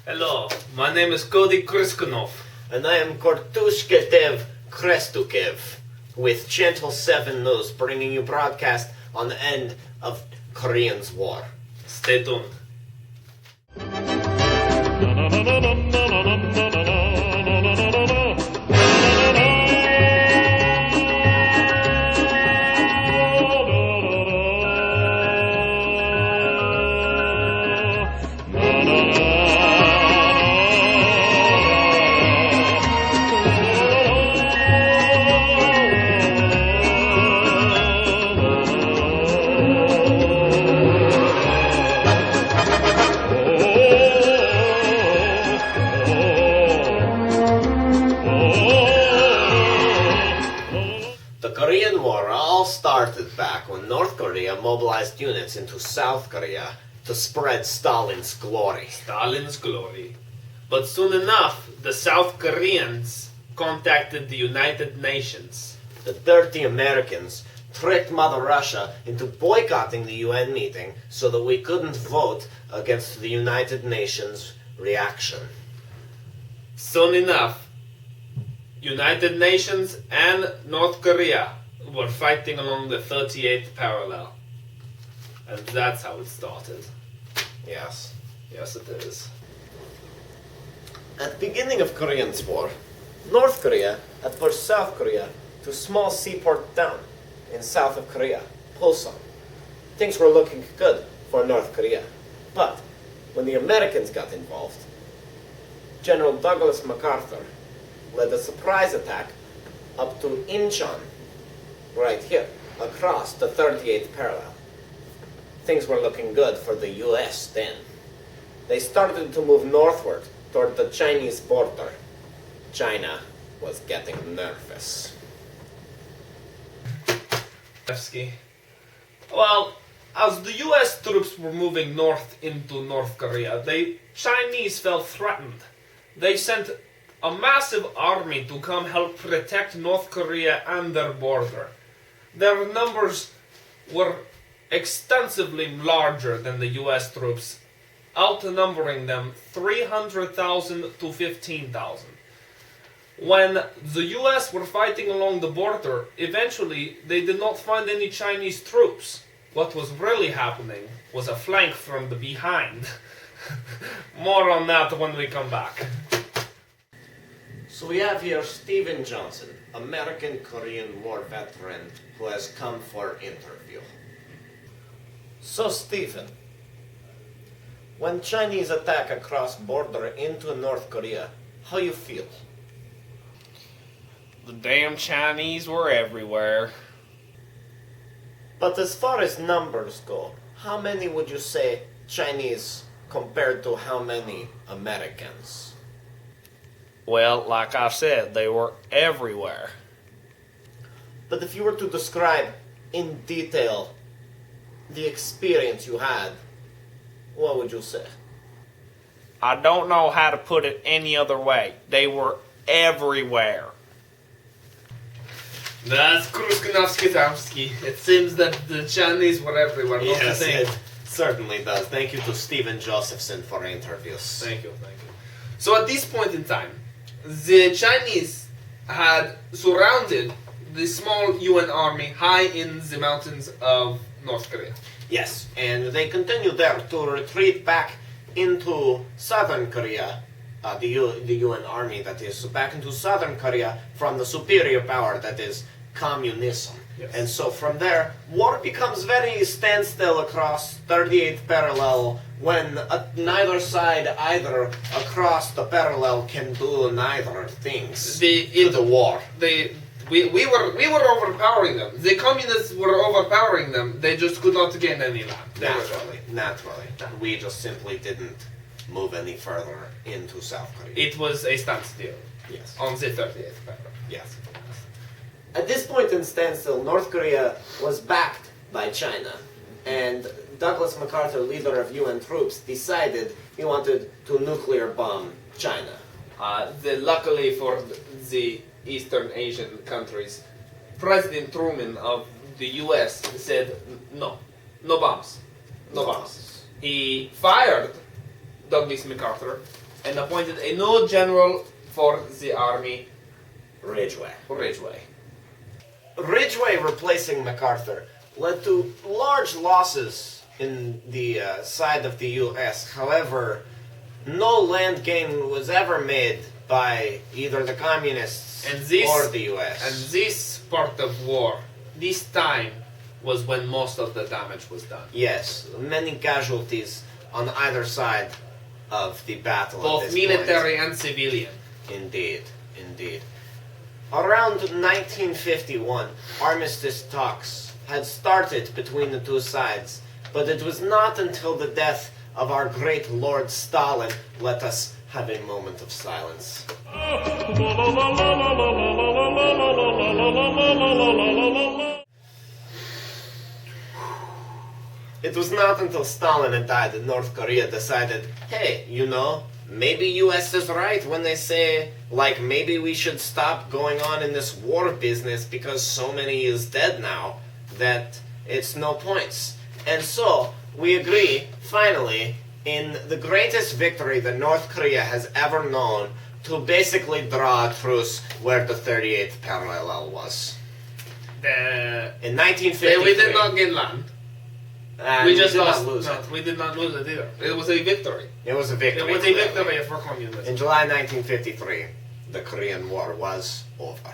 Hello, my name is Cody Kriskunov. And I am Kortushketev Krestukev with Channel 7 News, bringing you broadcast on the end of Korean's war. Stay tuned. The Korean War all started back when North Korea mobilized units into South Korea to spread Stalin's glory. Stalin's glory. But soon enough, the South Koreans contacted the United Nations. The dirty Americans tricked Mother Russia into boycotting the UN meeting so that we couldn't vote against the United Nations reaction. Soon enough, United Nations and North Korea were fighting along the 38th parallel. And that's how it started. Yes. Yes, it is. At the beginning of Korean's war, North Korea had pushed South Korea to a small seaport town in south of Korea, Ulsan. Things were looking good for North Korea. But when the Americans got involved, General Douglas MacArthur led a surprise attack up to Incheon, right here, across the 38th parallel. Things were looking good for the US then. They started to move northward toward the Chinese border. China was getting nervous. Well, as the US troops were moving north into North Korea, the Chinese felt threatened. They sent a massive army to come help protect North Korea and their border. Their numbers were extensively larger than the US troops, outnumbering them 300,000 to 15,000. When the US were fighting along the border, eventually they did not find any Chinese troops. What was really happening was a flank from the behind. More on that when we come back. So we have here Stephen Johnson, American-Korean War veteran, who has come for interview. So Stephen, when Chinese attack across border into North Korea, how you feel? The damn Chinese were everywhere. But as far as numbers go, how many would you say Chinese compared to how many Americans? Well, like I said, they were everywhere. But if you were to describe in detail the experience you had, what would you say? I don't know how to put it any other way. They were everywhere. That's Kruskunovsky-Tamsky. It seems that the Chinese were everywhere. Don't you think? It certainly does. Thank you to Stephen Josephson for interviews. Thank you. So at this point in time, the Chinese had surrounded the small UN army high in the mountains of North Korea. Yes, and they continued there to retreat back into southern Korea, the UN army that is, back into southern Korea from the superior power that is communism. Yes. And so from there, war becomes very standstill across 38th parallel when neither side either across the parallel can do neither things to the war. We were overpowering them. The communists were overpowering them. They just could not gain any land. Naturally. We just simply didn't move any further into South Korea. It was a standstill. Yes. On the 38th parallel. Yes. At this point in standstill, North Korea was backed by China, and Douglas MacArthur, leader of UN troops, decided he wanted to nuclear bomb China. Luckily for the Eastern Asian countries, President Truman of the US said no bombs. He fired Douglas MacArthur and appointed a new general for the army, Ridgway. Ridgway. Ridgway replacing MacArthur led to large losses in the side of the U.S. However, no land gain was ever made by either the communists And this- or the U.S. And this part of war, this time, was when most of the damage was done. Yes, many casualties on either side of the battle. at Both this military and civilian. point. Indeed, indeed. Around 1951, armistice talks had started between the two sides, but it was not until the death of our great Lord Stalin let us have a moment of silence. It was not until Stalin had died that North Korea decided, hey, maybe US is right when they say, like, maybe we should stop going on in this war business because so many is dead now that it's no points. And so, we agree, finally, in the greatest victory that North Korea has ever known, to basically draw a truce where the 38th parallel was. In 1953. We did not get land. and We just did not lost. lose No, it. we did not lose it either. It was a victory. It was a victory. It was a clearly. victory for communism. In July 1953, the Korean War was over.